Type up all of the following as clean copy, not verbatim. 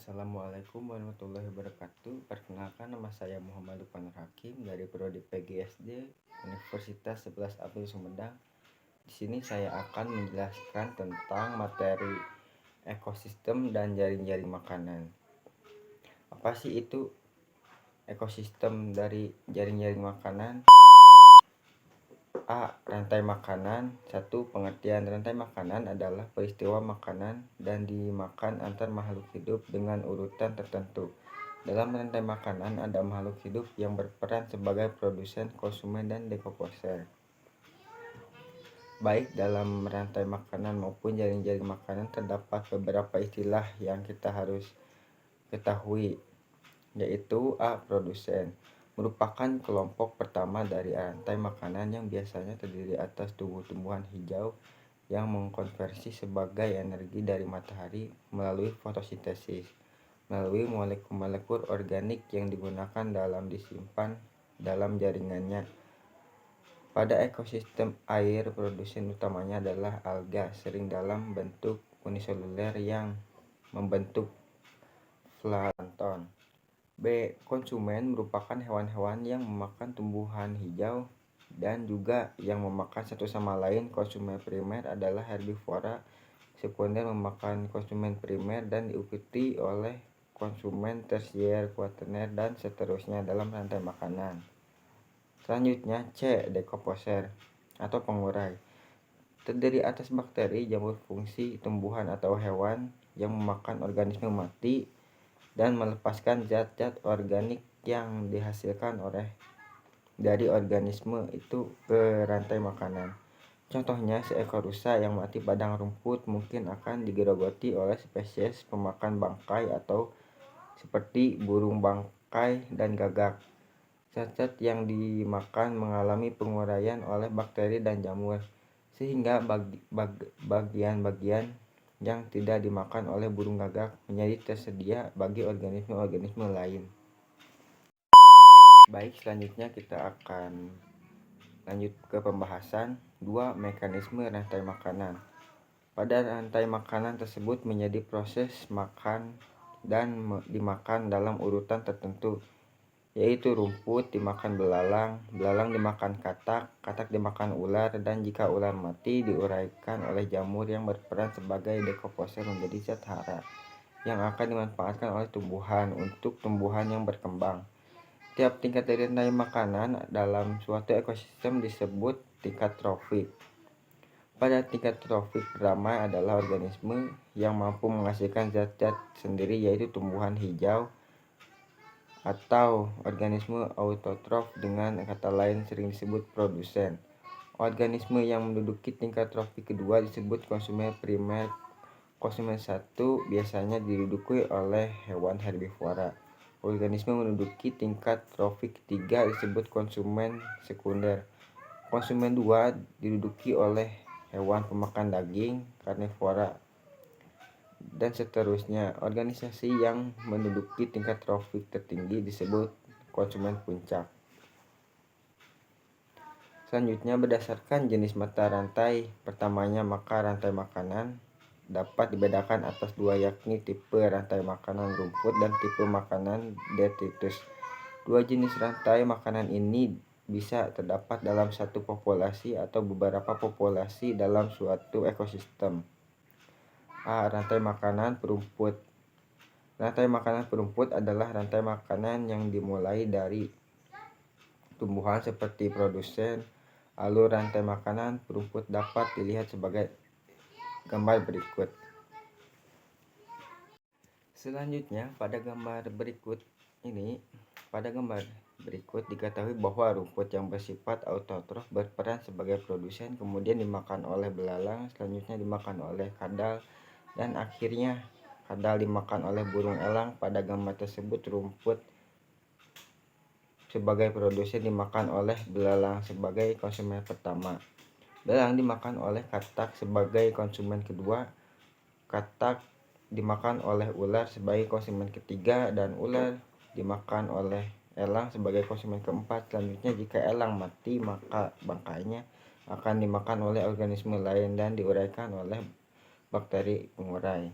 Assalamualaikum warahmatullahi wabarakatuh. Perkenalkan, nama saya Muhammad Lukman Hakim dari Prodi PGSD Universitas 11 April Sumedang. Di sini saya akan menjelaskan tentang materi ekosistem dan jaring-jaring makanan. Apa sih itu ekosistem dari jaring-jaring makanan? A. Rantai makanan. 1. Pengertian rantai makanan adalah peristiwa makanan dan dimakan antar makhluk hidup dengan urutan tertentu. Dalam rantai makanan ada makhluk hidup yang berperan sebagai produsen, konsumen, dan dekomposer. Baik dalam rantai makanan maupun jaring-jaring makanan terdapat beberapa istilah yang kita harus ketahui, yaitu A. Produsen merupakan kelompok pertama dari rantai makanan yang biasanya terdiri atas tumbuh-tumbuhan hijau yang mengkonversi sebagai energi dari matahari melalui fotosintesis, melalui molekul-molekul organik yang digunakan dalam disimpan dalam jaringannya. Pada ekosistem air, produsen utamanya adalah alga, sering dalam bentuk uniseluler yang membentuk plankton. B. Konsumen merupakan hewan-hewan yang memakan tumbuhan hijau dan juga yang memakan satu sama lain. Konsumen primer adalah herbivora, sekunder memakan konsumen primer, dan diikuti oleh konsumen tersier, kuaterner, dan seterusnya dalam rantai makanan. Selanjutnya C. Dekomposer atau pengurai. Terdiri atas bakteri, jamur fungsi, tumbuhan atau hewan yang memakan organisme mati dan melepaskan zat-zat organik yang dihasilkan dari organisme itu ke rantai makanan. Contohnya, seekor rusa yang mati padang rumput mungkin akan digerogoti oleh spesies pemakan bangkai atau seperti burung bangkai dan gagak. Zat-zat yang dimakan mengalami penguraian oleh bakteri dan jamur, sehingga bagian-bagian yang tidak dimakan oleh burung gagak menjadi tersedia bagi organisme-organisme lain. Baik, selanjutnya kita akan lanjut ke pembahasan 2. Mekanisme rantai makanan. Pada rantai makanan tersebut menjadi proses makan dan dimakan dalam urutan tertentu, yaitu rumput dimakan belalang, belalang dimakan katak, katak dimakan ular, dan jika ular mati diuraikan oleh jamur yang berperan sebagai dekomposer menjadi zat hara yang akan dimanfaatkan oleh tumbuhan untuk tumbuhan yang berkembang. Tiap tingkat dari rantai makanan dalam suatu ekosistem disebut tingkat trofik. Pada tingkat trofik pertama adalah organisme yang mampu menghasilkan zat-zat sendiri, yaitu tumbuhan hijau, atau organisme autotrof, dengan kata lain sering disebut produsen. Organisme yang menduduki tingkat trofik kedua disebut konsumen primer. Konsumen 1 biasanya diduduki oleh hewan herbivora. Organisme menduduki tingkat trofik ketiga disebut konsumen sekunder. Konsumen 2 diduduki oleh hewan pemakan daging, karnivora, dan seterusnya. Organisasi yang menduduki tingkat trofik tertinggi disebut konsumen puncak. Selanjutnya, berdasarkan jenis mata rantai pertamanya, maka rantai makanan dapat dibedakan atas 2, yakni tipe rantai makanan rumput dan tipe makanan detritus. 2 jenis rantai makanan ini bisa terdapat dalam satu populasi atau beberapa populasi dalam suatu ekosistem. A. Rantai makanan perumput. Rantai makanan perumput adalah rantai makanan yang dimulai dari tumbuhan seperti produsen. Alur rantai makanan perumput dapat dilihat sebagai gambar berikut. Selanjutnya, pada gambar berikut diketahui bahwa rumput yang bersifat autotrof berperan sebagai produsen, kemudian dimakan oleh belalang, selanjutnya dimakan oleh kadal, dan akhirnya kadal dimakan oleh burung elang. Pada gambar tersebut, rumput sebagai produsen dimakan oleh belalang sebagai konsumen pertama. Belalang dimakan oleh katak sebagai konsumen kedua. Katak dimakan oleh ular sebagai konsumen ketiga, dan ular dimakan oleh elang sebagai konsumen keempat. Selanjutnya, jika elang mati, maka bangkainya akan dimakan oleh organisme lain dan diuraikan oleh bakteri pengurai.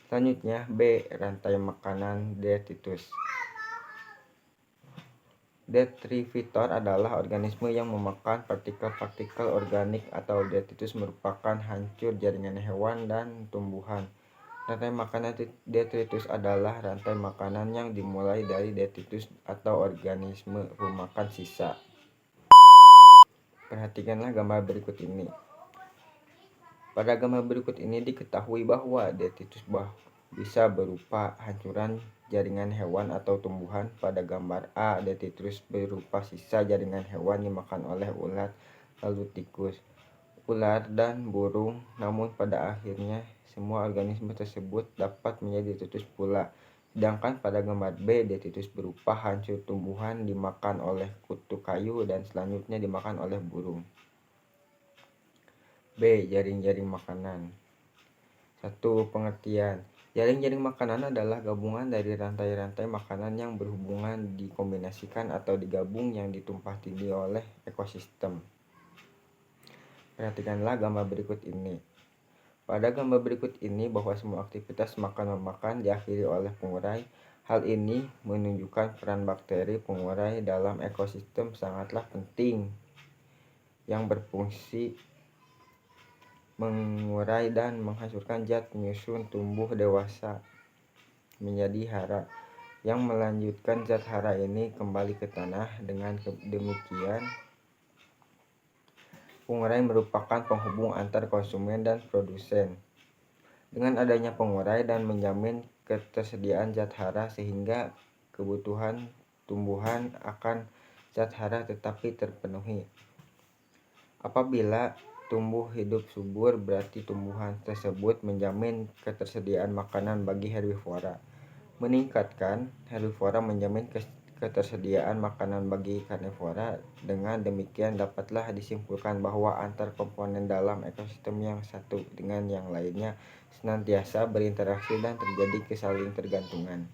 Selanjutnya B. Rantai makanan detritus. Detritivore adalah organisme yang memakan partikel-partikel organik atau detritus merupakan hancur jaringan hewan dan tumbuhan. Rantai makanan detritus adalah rantai makanan yang dimulai dari detritus atau organisme pemakan sisa. Perhatikanlah gambar berikut ini. Pada gambar berikut ini diketahui bahwa detritus bisa berupa hancuran jaringan hewan atau tumbuhan. Pada gambar A, detritus berupa sisa jaringan hewan dimakan oleh ulat, lalu tikus, ular, dan burung. Namun pada akhirnya semua organisme tersebut dapat menjadi detritus pula. Sedangkan pada gambar B, detritus berupa hancur tumbuhan dimakan oleh kutu kayu dan selanjutnya dimakan oleh burung. B. Jaring-jaring makanan. 1. Pengertian. Jaring-jaring makanan adalah gabungan dari rantai-rantai makanan yang berhubungan, dikombinasikan atau digabung yang ditumpah tindih oleh ekosistem. Perhatikanlah gambar berikut ini. Pada gambar berikut ini bahwa semua aktivitas makan-memakan diakhiri oleh pengurai. Hal ini menunjukkan peran bakteri pengurai dalam ekosistem sangatlah penting yang berfungsi mengurai dan menghancurkan zat penyusun tumbuh dewasa menjadi hara, yang melanjutkan zat hara ini kembali ke tanah. Dengan demikian, pengurai merupakan penghubung antar konsumen dan produsen. Dengan adanya pengurai dan menjamin ketersediaan zat hara sehingga kebutuhan tumbuhan akan zat hara tetapi terpenuhi. Apabila tumbuh hidup subur, berarti tumbuhan tersebut menjamin ketersediaan makanan bagi herbivora. Meningkatkan herbivora menjamin ketersediaan makanan bagi karnivora. Dengan demikian dapatlah disimpulkan bahwa antar komponen dalam ekosistem yang satu dengan yang lainnya senantiasa berinteraksi dan terjadi kesaling tergantungan.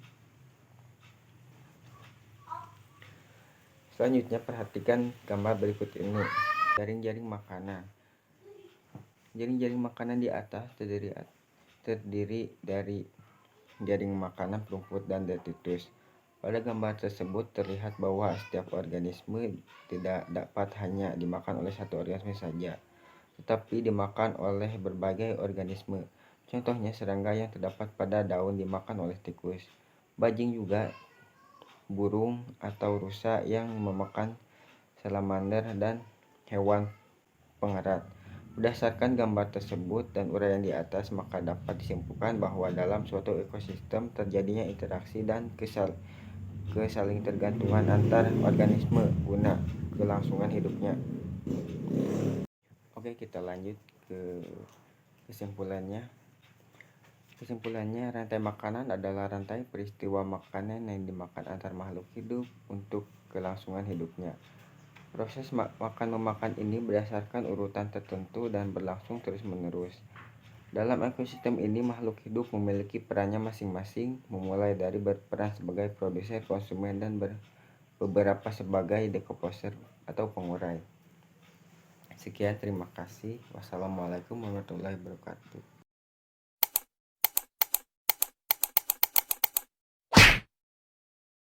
Selanjutnya perhatikan gambar berikut ini. Jaring-jaring makanan. Jaring-jaring makanan di atas terdiri dari jaring makanan rumput dan detritus. Pada gambar tersebut terlihat bahwa setiap organisme tidak dapat hanya dimakan oleh satu organisme saja, tetapi dimakan oleh berbagai organisme. Contohnya serangga yang terdapat pada daun dimakan oleh tikus, bajing juga, burung atau rusa yang memakan salamander dan hewan pengerat. Berdasarkan gambar tersebut dan uraian di atas, maka dapat disimpulkan bahwa dalam suatu ekosistem terjadinya interaksi dan kesaling tergantungan antar organisme guna kelangsungan hidupnya. Oke, kita lanjut ke kesimpulannya. Kesimpulannya, rantai makanan adalah rantai peristiwa makanan yang dimakan antar makhluk hidup untuk kelangsungan hidupnya. Proses makan-memakan ini berdasarkan urutan tertentu dan berlangsung terus-menerus. Dalam ekosistem ini, makhluk hidup memiliki perannya masing-masing, memulai dari berperan sebagai produsen, konsumen, dan beberapa sebagai decomposer atau pengurai. Sekian, terima kasih. Wassalamualaikum warahmatullahi wabarakatuh.